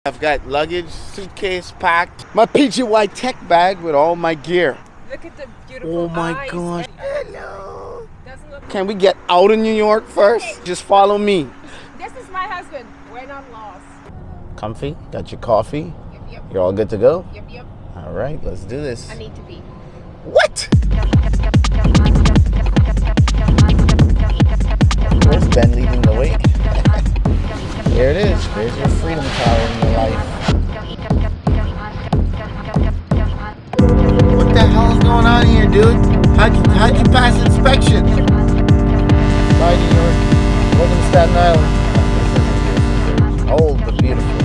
I've got luggage, suitcase packed, my PGY tech bag with all my gear. Look at the beautiful Oh my eyes. gosh. Hello. Doesn't look Can we get out of New York first? Okay. Just follow me. This is my husband. We're not lost. Comfy? Got your coffee? Yep. You're all good to go? Yep. All right, let's do this. I need to be. What? Where's Ben leading the way? There it is. There's your freedom tower in your life. What the hell is going on here, dude? How'd you pass inspection? Bye, New York. Welcome to Staten Island. Old but beautiful.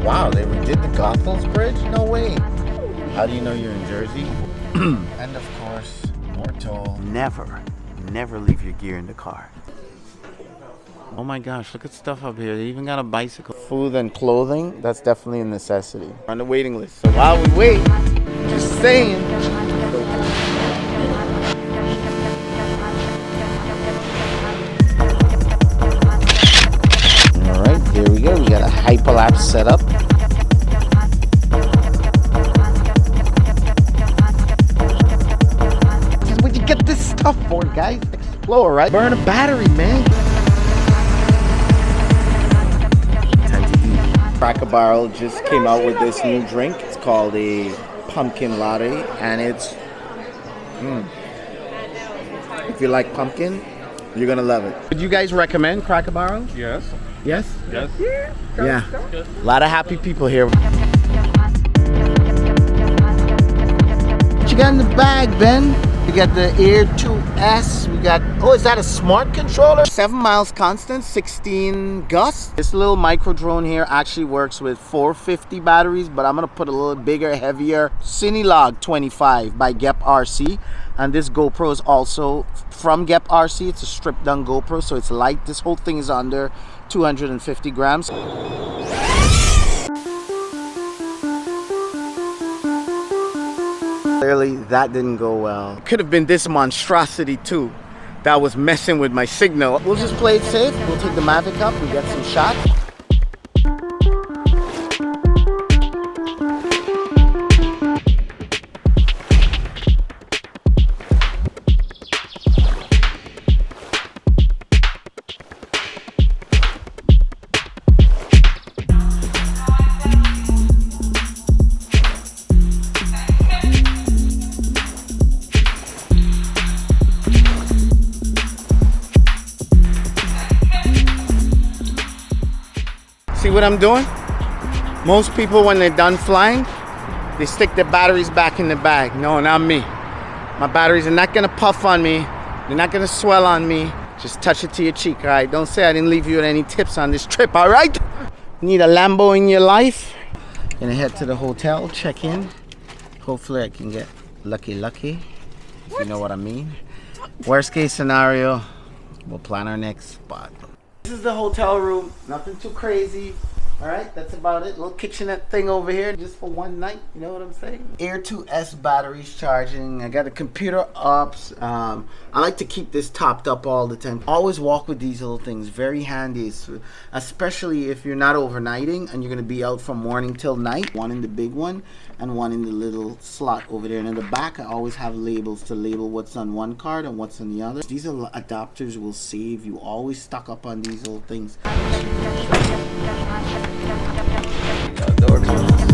Wow, they redid the Goggles bridge? No way. How do you know you're in Jersey? And of course, more toll. Never leave your gear in the car. Oh my gosh, look at stuff up here. They even got a bicycle. Food and clothing, that's definitely a necessity. We're on the waiting list. So while we wait, just saying. All right, there we go. We got a hyperlapse set up. What'd you get this stuff for, guys? Explore, right? Burn a battery, man. Time to eat. Cracker Barrel just came out with this new drink. It's called a pumpkin latte, and it's if you like pumpkin, you're gonna love it. Would you guys recommend Cracker Barrel? Yes. Yes? Yes. Yeah. A lot of happy people here. What you got in the bag, Ben? We got the Air 2S. We got, oh, is that a smart controller? 7 miles constant, 16 gusts. This little micro drone here actually works with 450 batteries, but I'm gonna put a little bigger, heavier Cinelog 25 by GEPRC. And this GoPro is also from GEPRC. It's a stripped down GoPro, so it's light. This whole thing is under 250 grams. Clearly that didn't go well. Could have been this monstrosity too that was messing with my signal. We'll just play it safe. We'll take the Mavic up and get some shots. See what I'm doing? Most people, when they're done flying, they stick their batteries back in the bag. No, not me. My batteries are not gonna puff on me. They're not gonna swell on me. Just touch it to your cheek, all right? Don't say I didn't leave you with any tips on this trip, all right? Need a Lambo in your life? Gonna head to the hotel, check in. Hopefully I can get lucky, if you know what I mean. Worst case scenario, we'll plan our next spot. This is the hotel room, nothing too crazy. All right, that's about it. Little kitchenette thing over here just for one night, you know what I'm saying? Air 2S batteries charging. I got a computer up. I like to keep this topped up all the time. Always walk with these little things, very handy, especially if you're not overnighting and you're gonna be out from morning till night. One in the big one and one in the little slot over there. And in the back, I always have labels to label what's on one card and what's on the other. These adapters will save you. Always stock up on these little things. Door closed.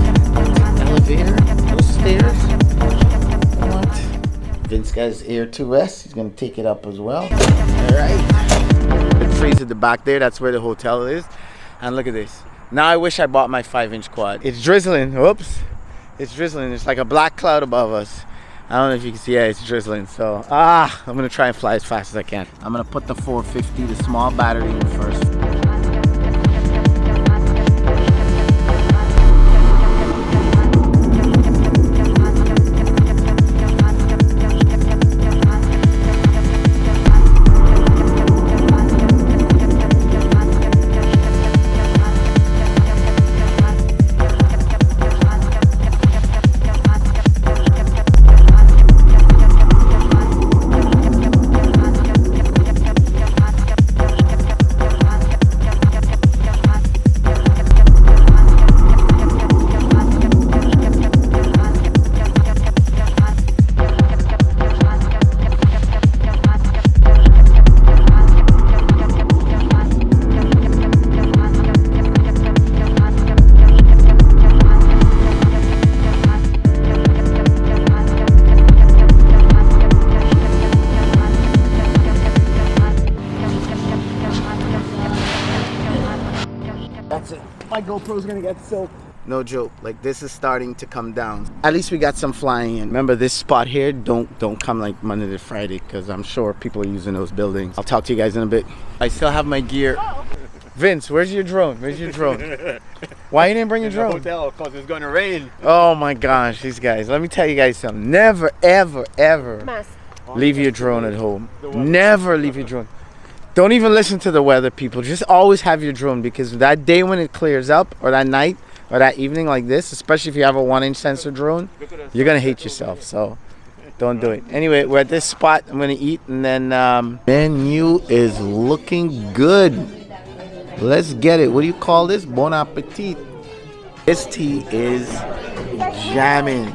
Elevator, no stairs. What? Vince got his Air 2S. He's gonna take it up as well. All right. The trees at the back there. That's where the hotel is. And look at this. Now I wish I bought my 5-inch quad. It's drizzling. Whoops. It's drizzling. It's like a black cloud above us. I don't know if you can see. Yeah, it's drizzling. So I'm gonna try and fly as fast as I can. I'm gonna put the 450, the small battery in first. That's it. My GoPro's gonna get soaked. No joke, like this is starting to come down. At least we got some flying in. Remember this spot here, don't come like Monday to Friday because I'm sure people are using those buildings. I'll talk to you guys in a bit. I still have my gear. Vince, where's your drone? Where's your drone? Why you didn't bring your drone? In the hotel because it's gonna rain. Oh my gosh, these guys. Let me tell you guys something. Never, ever, ever leave your drone at home. Never leave your drone. Don't even listen to the weather, people. Just always have your drone because that day when it clears up or that night, or that evening like this, especially if you have a 1-inch sensor drone, you're gonna hate yourself. So don't do it. Anyway, we're at this spot. I'm gonna eat, and then menu is looking good. Let's get it. What do you call this? Bon appetit. This tea is jamming.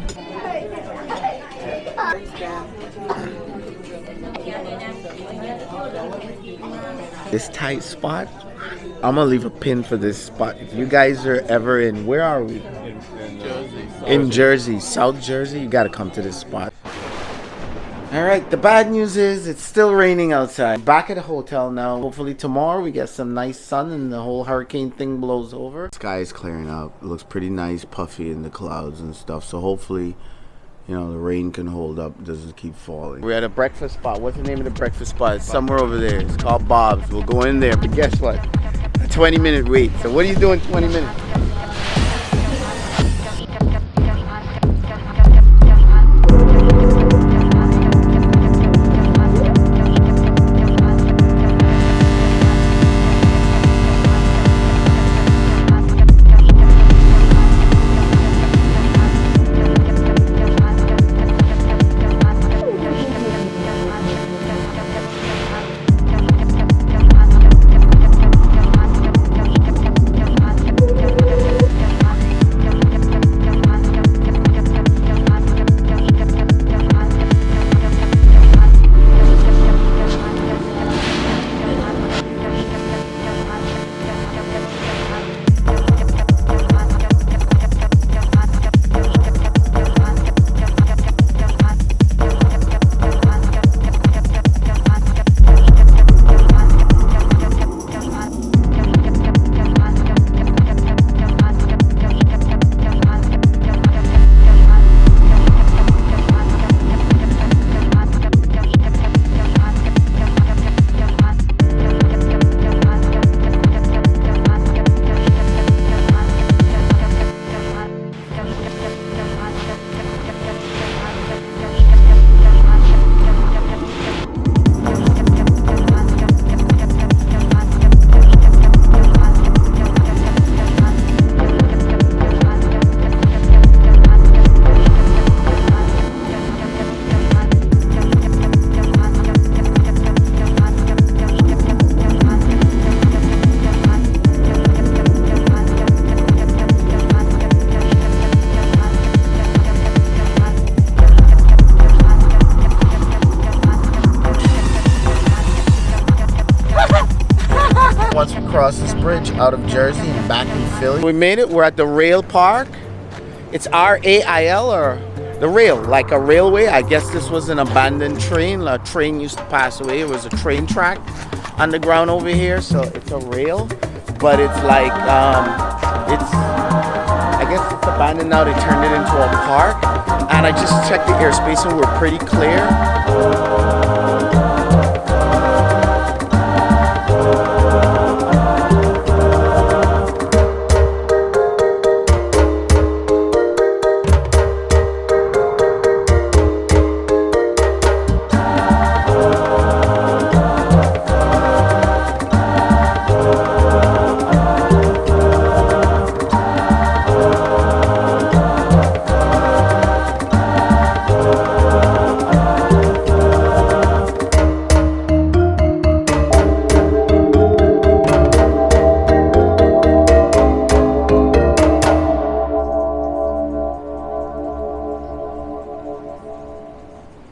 This tight spot, I'm gonna leave a pin for this spot. If you guys are ever in, where are we? In Jersey, South Jersey, you gotta come to this spot. All right, the bad news is it's still raining outside. Back at the hotel now. Hopefully tomorrow we get some nice sun and the whole hurricane thing blows over. Sky is clearing up. It looks pretty nice, puffy in the clouds and stuff. So hopefully, you know, the rain can hold up, doesn't keep falling. We're at a breakfast spot. What's the name of the breakfast spot? It's somewhere over there. It's called Bob's. We'll go in there, but guess what? A 20-minute wait. So what are you doing 20 minutes? Once we cross this bridge out of Jersey and back in Philly. We made it. We're at the rail park. It's R-A-I-L or the rail, like a railway. I guess this was an abandoned train. A train used to pass away. It was a train track underground over here. So it's a rail, but it's like, I guess it's abandoned now. They turned it into a park. And I just checked the airspace and we're pretty clear.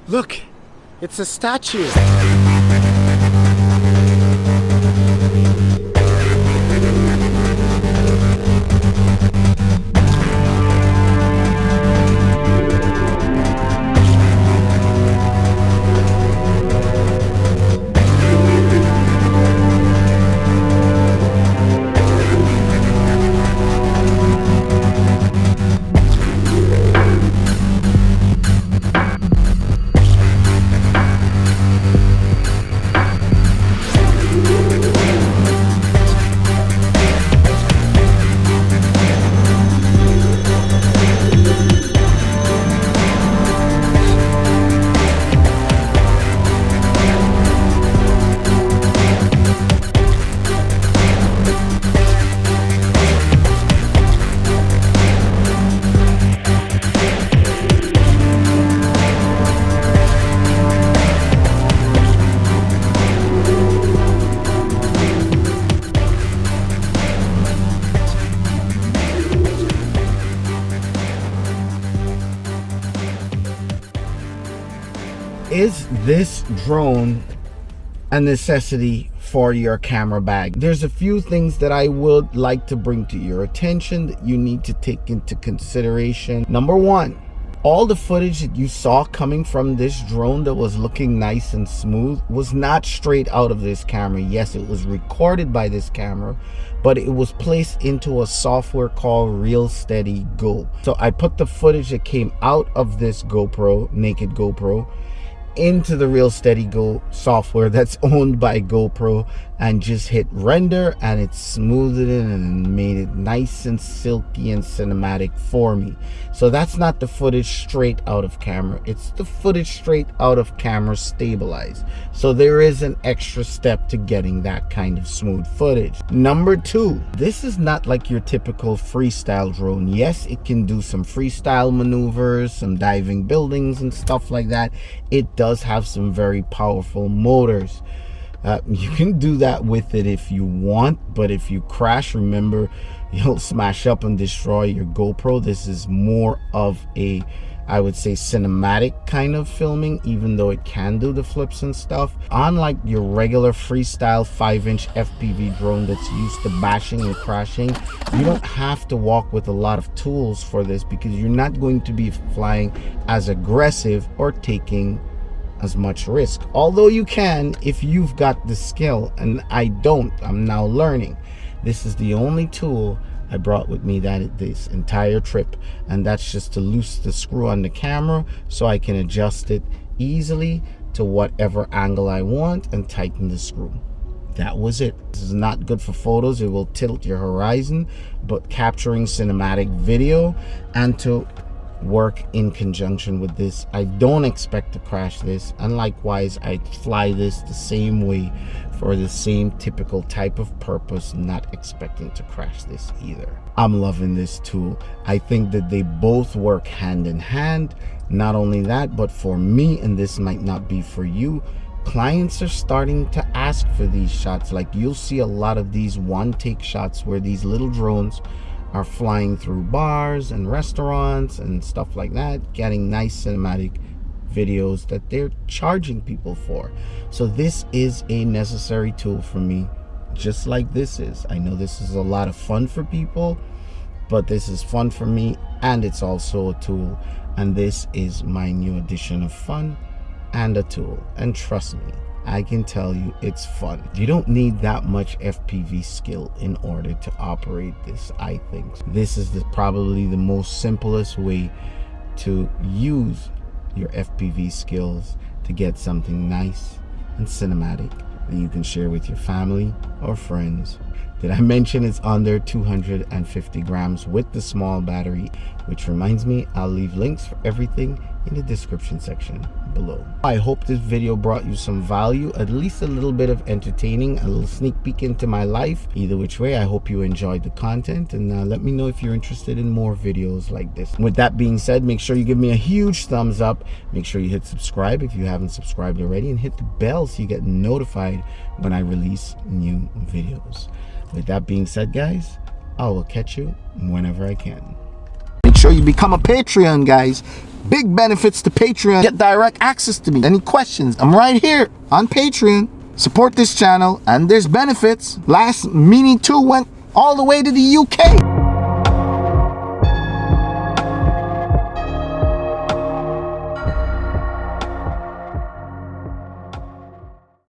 Look, it's a statue. Is this drone a necessity for your camera bag? There's a few things that I would like to bring to your attention that you need to take into consideration. Number one, all the footage that you saw coming from this drone that was looking nice and smooth was not straight out of this camera. Yes, it was recorded by this camera, but it was placed into a software called Real Steady Go. So I put the footage that came out of this GoPro, naked GoPro, into the Real Steady Go software that's owned by GoPro, and just hit render, and it smoothed it and made it nice and silky and cinematic for me. So that's not the footage straight out of camera, it's the footage straight out of camera stabilized. So there is an extra step to getting that kind of smooth footage. Number two, this is not like your typical freestyle drone. Yes, it can do some freestyle maneuvers, some diving buildings and stuff like that. It does have some very powerful motors. You can do that with it if you want, but if you crash, remember, you'll smash up and destroy your GoPro. This is more of a, I would say, cinematic kind of filming, even though it can do the flips and stuff. Unlike your regular freestyle 5-inch FPV drone that's used to bashing and crashing, you don't have to walk with a lot of tools for this, because you're not going to be flying as aggressive or taking as much risk, although you can if you've got the skill, and I don't. I'm now learning. This is the only tool I brought with me this entire trip, and that's just to loose the screw on the camera so I can adjust it easily to whatever angle I want and tighten the screw. That was it. This is not good for photos, it will tilt your horizon, but capturing cinematic video and to work in conjunction with this, I don't expect to crash this, and likewise I fly this the same way for the same typical type of purpose, not expecting to crash this either. I'm loving this tool. I think that they both work hand in hand. Not only that, but for me, and this might not be for you, clients are starting to ask for these shots. Like, you'll see a lot of these one take shots where these little drones are flying through bars and restaurants and stuff like that, getting nice cinematic videos that they're charging people for. So this is a necessary tool for me, just like this is. I know this is a lot of fun for people, but this is fun for me, and it's also a tool, and this is my new addition of fun and a tool. And trust me, I can tell you it's fun. You don't need that much FPV skill in order to operate this. I think this is probably the most simplest way to use your FPV skills to get something nice and cinematic that you can share with your family or friends. Did I mention it's under 250 grams with the small battery? Which reminds me, I'll leave links for everything in the description section below. I hope this video brought you some value, at least a little bit of entertaining, a little sneak peek into my life. Either which way, I hope you enjoyed the content, and let me know if you're interested in more videos like this. With that being said, make sure you give me a huge thumbs up. Make sure you hit subscribe if you haven't subscribed already, and hit the bell so you get notified when I release new videos. With that being said, guys, I will catch you whenever I can. Make sure you become a Patreon, guys. Big benefits to Patreon. Get direct access to me. Any questions? I'm right here on Patreon. Support this channel, and there's benefits. Last Mini 2 went all the way to the UK.